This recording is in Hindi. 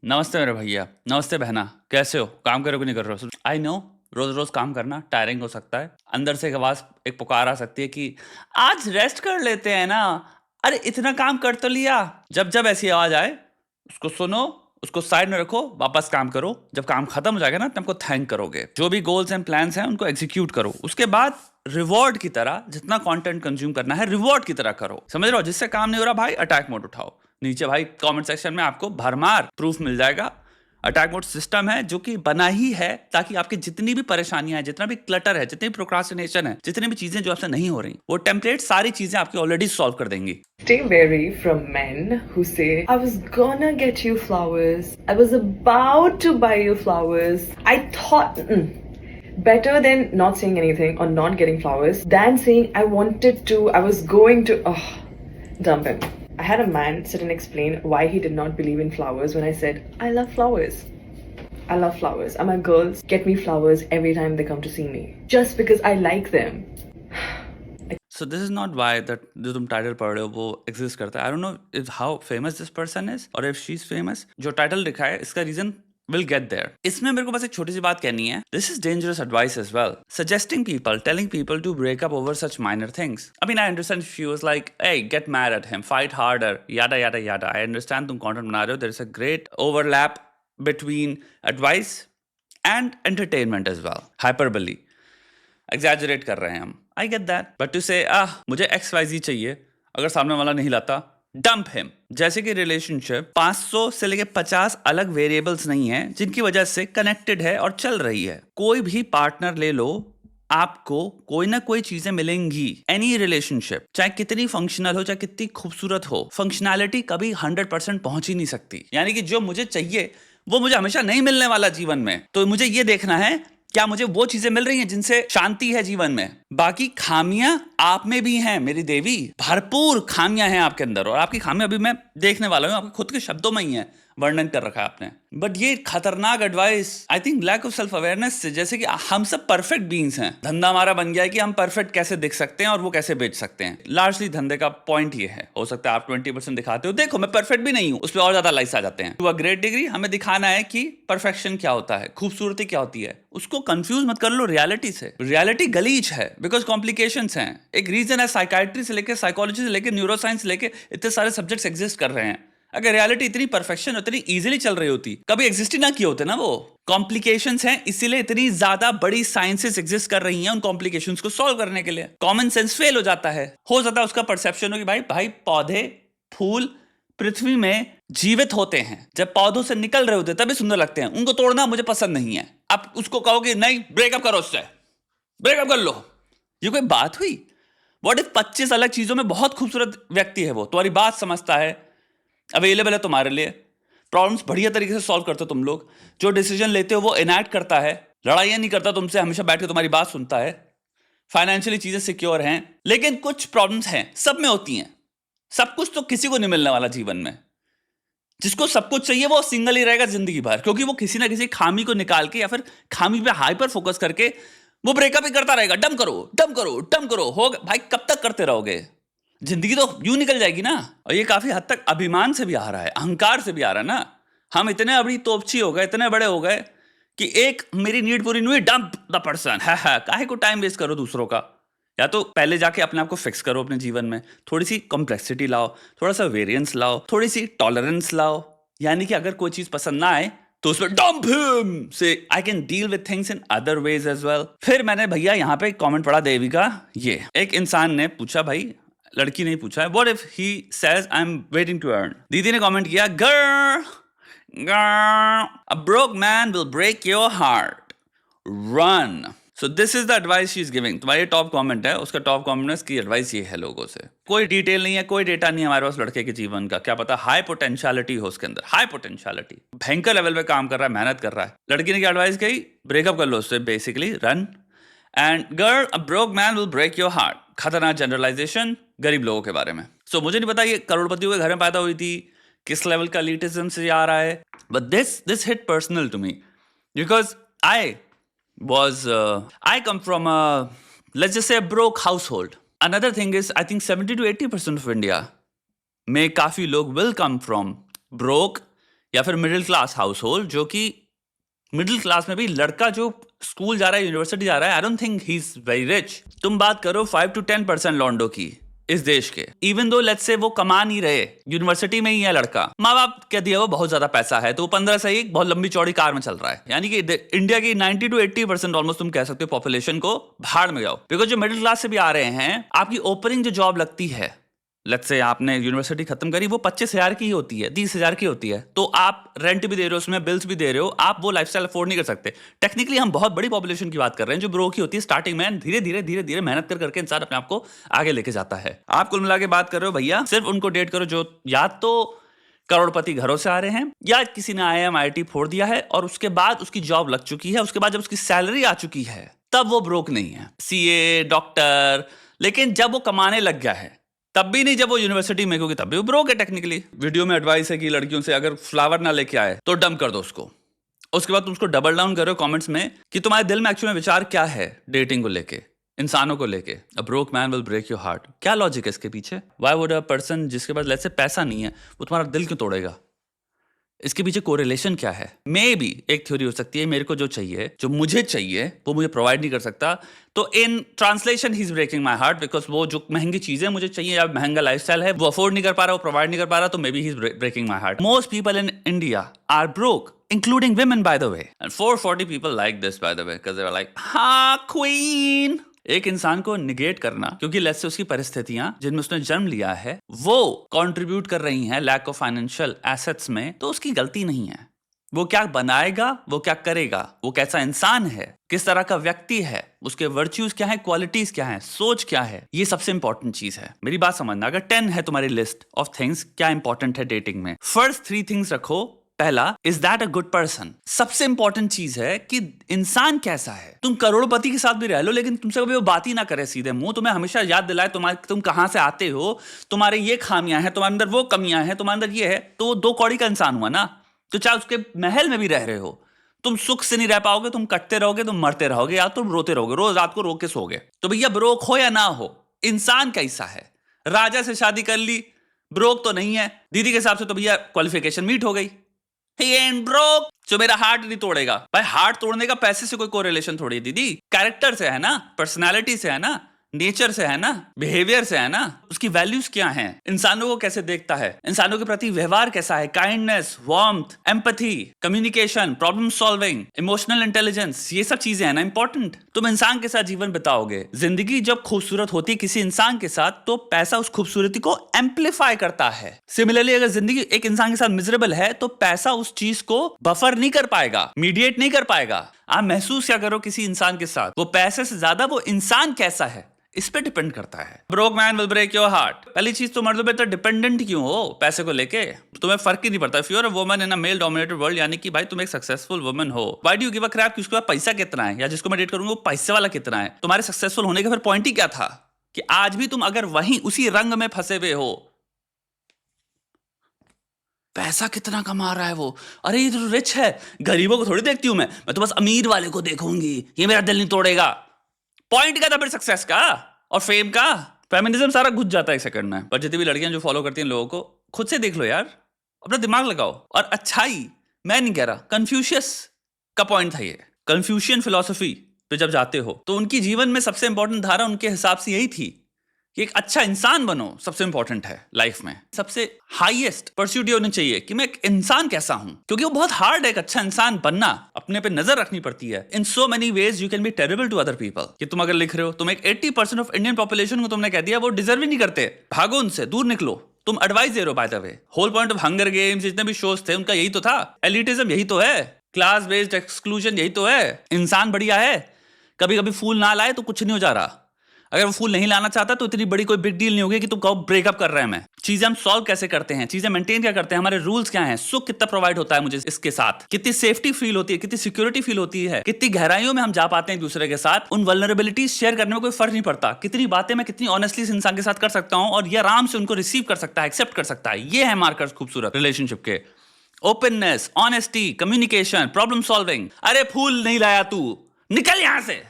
नमस्ते मेरे भैया, नमस्ते बहना, कैसे हो? काम करो कि नहीं कर रहे हो? आई नो रोज रोज काम करना टायरिंग हो सकता है। अंदर से एक आवाज, एक पुकार आ सकती है कि आज रेस्ट कर लेते हैं ना। अरे इतना काम कर तो लिया। जब जब ऐसी आवाज आए उसको सुनो, उसको साइड में रखो, वापस काम करो। जब काम खत्म हो जाएगा ना, तुमको थैंक करोगे। जो भी गोल्स एंड प्लान्स हैं उनको एग्जीक्यूट करो। उसके बाद रिवॉर्ड की तरह जितना कंटेंट कंज्यूम करना है रिवॉर्ड की तरह करो। समझ रहे हो? जिससे काम नहीं हो रहा भाई, अटैक मोड उठाओ। नीचे भाई कमेंट सेक्शन में आपको भरमार प्रूफ मिल जाएगा। अटैक मोड सिस्टम है जो कि बना ही है ताकि आपकी जितनी भी परेशानियां हैं, जितना भी क्लटर है, जितनी भी प्रोक्रास्टिनेशन है, जितनी भी चीजें जो आपसे नहीं हो रही, वो टेम्पलेट सारी चीजें आपकी ऑलरेडी सॉल्व कर देंगी। Stay wary from men who say, I was gonna get you flowers. I was about to buy you flowers. I thought. Better than not saying anything or not getting flowers than saying, I wanted to, I was going to. Dump him. I had a man sit and explain why he did not believe in flowers when I said, I love flowers. I love flowers. And my girls get me flowers every time they come to see me. Just because I like them. So this is not why that जो तुम टाइटल पढ़ रहे हो वो एग्जिस्ट करता है। I don't know if how famous this person is और इफ शी इज फेमस। जो टाइटल लिखा है इसका रीजन will get there. इसमें मेरे को बस एक छोटी सी बात कहनी है. This is dangerous advice as well. Suggesting people, telling people to break up over such minor things. I mean, I understand if she was like, hey, get mad at him, fight harder, yada yada yada. I understand तुम content बना रहे हो. There is a great overlap between advice and entertainment as well. Hyperbole. Exaggerate कर रहे हैं हम. I get that. But to say, मुझे XYZ चाहिए, अगर सामने वाला नहीं लाता, डंप हिम। जैसे कि रिलेशनशिप 500 से लेके 50 अलग वेरिएबल्स नहीं है जिनकी वजह से कनेक्टेड है और चल रही है। कोई भी पार्टनर ले लो, आपको कोई ना कोई चीजें मिलेंगी। एनी रिलेशनशिप चाहे कितनी फंक्शनल हो, चाहे कितनी खूबसूरत हो, फंक्शनैलिटी कभी 100% पहुंच ही नहीं सकती। यानी कि जो मुझे चाहिए वो मुझे हमेशा नहीं मिलने वाला जीवन में। तो मुझे ये देखना है क्या मुझे वो चीजें मिल रही हैं जिनसे शांति है जीवन में। बाकी खामियां आप में भी हैं मेरी देवी, भरपूर खामियां हैं आपके अंदर, और आपकी खामियां अभी मैं देखने वाला हूं, आपके खुद के शब्दों में ही है, वर्णन कर रखा है आपने। बट ये खतरनाक advice I think lack of self awareness से, जैसे कि हम सब परफेक्ट बीइंग्स हैं। धंधा हमारा बन गया है कि हम परफेक्ट कैसे दिख सकते हैं और वो कैसे बेच सकते हैं। लार्जली धंधे का पॉइंट ये है। हो सकता है आप 20% दिखाते हो, देखो मैं परफेक्ट भी नहीं हूं, उस पर और ज्यादा लाइक्स आ जाते हैं। टू अ ग्रेट डिग्री हमें दिखाना है कि परफेक्शन क्या होता है, खूबसूरती क्या होती है। उसको कंफ्यूज मत कर लो रियलिटी से। रियलिटी गलीच है बिकॉज कॉम्प्लिकेशंस हैं। एक रीजन है साइकाइट्री से लेकर, साइकोलॉजी से लेकर, न्यूरोसाइंस से लेकर, इतने सारे सब्जेक्ट्स एग्जिस्ट कर रहे हैं। अगर रियलिटी इतनी परफेक्शन, इतनी इजीली चल रही होती, कभी एग्जिस्ट ही ना किए होते ना। वो कॉम्प्लिकेशंस हैं, इसीलिए इतनी ज्यादा बड़ी साइंसेस एग्जिस्ट कर रही हैं उन कॉम्प्लिकेशंस को सॉल्व करने के लिए। कॉमन सेंस फेल हो जाता है। हो जाता है उसका परसेप्शन हो कि भाई भाई पौधे फूल पृथ्वी में जीवित होते हैं, जब पौधों से निकल रहे होते हैं तभी सुंदर लगते हैं, उनको तोड़ना मुझे पसंद नहीं है। अब उसको कहोगे नहीं ब्रेकअप करो, उससे ब्रेकअप कर लो, ये कोई बात हुई? व्हाट इफ 25 अलग चीजों में बहुत खूबसूरत व्यक्ति है, वो तुम्हारी बात समझता है, अवेलेबल है तुम्हारे लिए, प्रॉब्लम्स बढ़िया तरीके से सॉल्व करते हो तुम लोग, जो डिसीजन लेते हो वो इनैक्ट करता है, लड़ाइयां नहीं करता तुमसे, हमेशा बैठ के तुम्हारी बात सुनता है, फाइनेंशियली चीजें सिक्योर हैं। लेकिन कुछ प्रॉब्लम्स हैं, सब में होती हैं। सब कुछ तो किसी को नहीं मिलने वाला जीवन में। जिसको सब कुछ चाहिए वो सिंगल ही रहेगा जिंदगी भर, क्योंकि वो किसी ना किसी खामी को निकाल के या फिर खामी पे हाइपर फोकस करके वो ब्रेकअप ही करता रहेगा। डम करो डम करो डम करो, हो भाई कब तक करते रहोगे? जिंदगी तो यूं निकल जाएगी ना। और ये काफी हद तक अभिमान से भी आ रहा है, अहंकार से भी आ रहा है ना। हम इतने अभी तोपची हो गए, इतने बड़े हो गए कि एक मेरी नीड पूरी नहीं हुई, डंप द पर्सन है। काहे को टाइम वेस्ट करो दूसरों का? या तो पहले जाके अपने आप को फिक्स करो अपने जीवन में, थोड़ी सी कॉम्प्लेक्सिटी लाओ, थोड़ा सा वेरिएंस लाओ, थोड़ी सी टॉलरेंस लाओ। यानी कि अगर कोई चीज पसंद ना आए तो उस पर डंप हिम से I can deal with things in other ways as well. फिर मैंने भैया यहाँ पे कमेंट पढ़ा देवी का, ये एक इंसान ने पूछा, भाई लड़की नहीं पूछा है, what if he says I am waiting to earn. दीदी ने कमेंट किया, girl a broke man will break your heart, run. So this is the advice she is giving. तुम्हारी टॉप कमेंट है, उसका टॉप कमेंट में इसकी एडवाइस ये है लोगों से। कोई डिटेल नहीं है, कोई डेटा नहीं है हमारे पास लड़के के जीवन का, क्या पता हाई पोटेंशियलिटी हो उसके अंदर, हाई पोटेंशियलिटी, भयंकर लेवल पे काम कर रहा है, मेहनत कर रहा है। लड़की ने क्या एडवाइस कही? ब्रेकअप कर लो उससे, basically run. And girl a broke man will break your heart, खतरनाक जनरलाइजेशन गरीब लोगों के बारे में। सो मुझे नहीं पता ये करोड़पतियों के घर में पैदा हुई थी, किस लेवल का एलिटिज्म से आ रहा है, but this hit personal to me because I come from let's just say a broke household. Another thing is, I think 70 to 80% of India में काफी लोग will come from broke या फिर मिडिल क्लास हाउस होल्ड, जो कि मिडिल क्लास में भी लड़का जो स्कूल जा रहा है, यूनिवर्सिटी जा रहा है, I don't think he is very rich. तुम बात करो 5 to 10% लॉन्डो की इस देश के, इवन दो लेट्स से वो कमा नहीं रहे, यूनिवर्सिटी में ही है लड़का, माँ बाप कह दिया वो बहुत ज्यादा पैसा है, तो वो 15 से एक बहुत लंबी चौड़ी कार में चल रहा है। यानी कि इंडिया की 90 to 80% ऑलमोस्ट तुम कह सकते हो पॉपुलेशन को भाड़ में जाओ। बिकॉज जो मिडिल क्लास से भी आ रहे हैं, आपकी ओपनिंग जो जॉब लगती है, लेट्स से आपने यूनिवर्सिटी खत्म करी, वो 25,000 की ही होती है, 30,000 की होती है, तो आप रेंट भी दे रहे हो, उसमें बिल्स भी दे रहे हो, आप वो लाइफस्टाइल अफोर्ड नहीं कर सकते। टेक्निकली हम बहुत बड़ी पॉपुलेशन की बात कर रहे हैं जो ब्रोक ही होती है स्टार्टिंग में, धीरे धीरे मेहनत करके इंसान अपने आप को आगे लेके जाता है। आप कुल मिला के बात कर रहे हो भैया, सिर्फ उनको डेट करो जो या तो करोड़पति घरों से आ रहे हैं, या किसी ने IIM IIT फोड़ दिया है और उसके बाद उसकी जॉब लग चुकी है, उसके बाद जब उसकी सैलरी आ चुकी है तब वो ब्रोक नहीं है, CA डॉक्टर। लेकिन जब वो कमाने लग गया है तब भी नहीं, जब वो यूनिवर्सिटी में, क्योंकि तब भी वो ब्रोक है टेक्निकली। वीडियो में एडवाइस है कि लड़कियों से अगर फ्लावर ना लेके आए तो डंप कर दो उसको। उसके बाद तुम उसको डबल डाउन करो कमेंट्स में कि तुम्हारे दिल में एक्चुअली में विचार क्या है डेटिंग को लेके, इंसानों को लेके। A broke man will break your heart, क्या लॉजिक है इसके पीछे? व्हाई वुड अ पर्सन जिसके पास लेट्स से पैसा नहीं है, वो तुम्हारा दिल क्यों तोड़ेगा? इसके पीछे कोरिलेशन क्या है? मे बी एक थ्योरी हो सकती है, मेरे को जो चाहिए, जो मुझे चाहिए, वो मुझे प्रोवाइड नहीं कर सकता, तो in translation he is breaking my heart, because वो जो महंगी चीजें मुझे चाहिए या महंगा लाइफस्टाइल है वो अफोर्ड नहीं कर पा रहा, वो प्रोवाइड नहीं कर पा रहा, तो maybe he is breaking my heart. Most people in India are broke, including women by the way, and 440 people like this by the way, because they were like, हाँ queen। एक इंसान को निगेट करना क्योंकि लेट्स से उसकी परिस्थितियां जिनमें उसने जन्म लिया है वो कंट्रीब्यूट कर रही हैं लैक ऑफ फाइनेंशियल एसेट्स में, तो उसकी गलती नहीं है। वो क्या बनाएगा, वो क्या करेगा, वो कैसा इंसान है, किस तरह का व्यक्ति है, उसके वर्च्यूज क्या है, क्वालिटीज क्या है, सोच क्या है, ये सबसे इंपॉर्टेंट चीज है। मेरी बात समझना, अगर 10 है तुम्हारी लिस्ट ऑफ थिंग्स क्या इंपॉर्टेंट है डेटिंग में, फर्स्ट 3 थिंग्स रखो। पहला, is that a good person? सबसे इंपॉर्टेंट चीज है कि इंसान कैसा है। तुम करोड़पति के साथ भी रह लो लेकिन तुमसे कभी वो बात ही ना करे सीधे मुंह, तुम्हें हमेशा याद दिलाए तुम कहां से आते हो, तुम्हारे ये खामियां हैं, तुम्हारे अंदर वो कमियां हैं, तुम्हारे अंदर ये है, तो वो 2 कौड़ी का इंसान हुआ ना। तो चाहे उसके महल में भी रह रहे हो, तुम सुख से नहीं रह पाओगे, तुम कटते रहोगे, तुम मरते रहोगे, या तुम रोते रहोगे, रोज रात को रो के सोगे। तो भैया ब्रोक हो या ना हो, इंसान कैसा है? राजा से शादी कर ली, ब्रोक तो नहीं है। दीदी के हिसाब से तो भैया क्वालिफिकेशन मीट हो गई। He ain't broke, जो मेरा हार्ट नहीं तोड़ेगा। भाई हार्ट तोड़ने का पैसे से कोई कोरिलेशन थोड़ी है दीदी, कैरेक्टर से है ना, पर्सनालिटी से है ना, नेचर से है ना, बिहेवियर से है ना, उसकी वैल्यूज क्या हैं, इंसानों को कैसे देखता है, इंसानों के प्रति व्यवहार कैसा है, kindness, warmth, empathy, communication, problem solving, emotional intelligence, ये सब चीजें हैं ना इंपॉर्टेंट। तुम इंसान के साथ जीवन बिताओगे, जिंदगी जब खूबसूरत होती है किसी इंसान के साथ, तो पैसा उस खूबसूरती को एम्पलीफाई करता है। सिमिलरली अगर जिंदगी एक इंसान के साथ मिजरेबल है तो पैसा उस चीज को बफर नहीं कर पाएगा, मीडिएट नहीं कर पाएगा। आप महसूस क्या करो किसी इंसान के साथ, वो पैसे से ज्यादा वो इंसान कैसा है इस पे डिपेंड करता है। Broke man will break your heart. पहली चीज तो मर्दों पे तो डिपेंडेंट क्यों हो पैसे को लेके, तुम्हें फर्क ही नहीं पड़ता। If you are a woman in a male dominated world, यानी कि भाई तुम एक सक्सेसफुल वुमन हो, why do you give a crap कि उसके पास पैसा कितना है, या जिसको मैं डेट करूंगा वो पैसे वाला कितना है? तुम्हारे सक्सेसफुल होने का फिर पॉइंट ही क्या था? कि आज भी तुम अगर वहीं उसी रंग में फंसे हुए हो, पैसा कितना कमा रहा है वो, अरे ये तो रिच है, गरीबों को थोड़ी देखती हूं मैं तो बस अमीर वाले को देखूंगी, ये मेरा दिल नहीं तोड़ेगा। पॉइंट क्या था फिर सक्सेस का और फेम का? फेमिनिज्म सारा घुस जाता है एक सेकंड में। पर जितनी भी लड़कियां जो फॉलो करती हैं लोगों को, खुद से देख लो यार, अपना दिमाग लगाओ। और अच्छाई, मैं नहीं कह रहा, कन्फ्यूशियस का पॉइंट था ये। कन्फ्यूशियन फिलॉसफी पे जब जाते हो तो उनकी जीवन में सबसे इंपॉर्टेंट धारा उनके हिसाब से यही थी कि एक अच्छा इंसान बनो, सबसे इंपॉर्टेंट है लाइफ में। सबसे हाईएस्ट परस्यूट ये होनी चाहिए कि मैं एक इंसान कैसा हूं, क्योंकि वो बहुत हार्ड है एक अच्छा इंसान बनना, अपने पे नजर रखनी पड़ती है। In so many ways you can be terrible to other people. कि तुम अगर लिख रहे हो, तुम एक 80% ऑफ इंडियन पॉपुलेशन को तुमने कह दिया वो डिजर्व ही नहीं करते, भागो उनसे, दूर निकलो। तुम एडवाइस दे रहे हो by the way. Whole point of hunger games, जितने भी शोज थे उनका यही तो था, एलिटिज्म यही तो है, क्लास बेस्ड एक्सक्लूजन यही तो है। इंसान बढ़िया है, कभी कभी फूल ना लाए तो कुछ नहीं हो जा रहा, अगर वो फूल नहीं लाना चाहता तो इतनी बड़ी कोई बिग डील नहीं होगी कि तुम कहो ब्रेकअप कर रहे हैं। मैं चीजें हम सॉल्व कैसे करते हैं, चीजें मेंटेन क्या करते हैं, हमारे रूल्स क्या हैं, सुख कितना प्रोवाइड होता है मुझे इसके साथ, कितनी सेफ्टी फील होती है, कितनी सिक्योरिटी फील होती है, कितनी गहराइयों में हम जा पाते हैं एक दूसरे के साथ। उन वल्नरेबिलिटीज शेयर करने में कोई फर्क नहीं पड़ता, कितनी बातें मैं कितनी ऑनेस्टली इस इंसान के साथ कर सकता हूं और ये आराम से उनको रिसीव कर सकता है, एक्सेप्ट कर सकता है। ये है मार्कर्स खूबसूरत रिलेशनशिप के। Openness, honesty, communication, problem solving. अरे फूल नहीं लाया तू, निकल यहां से।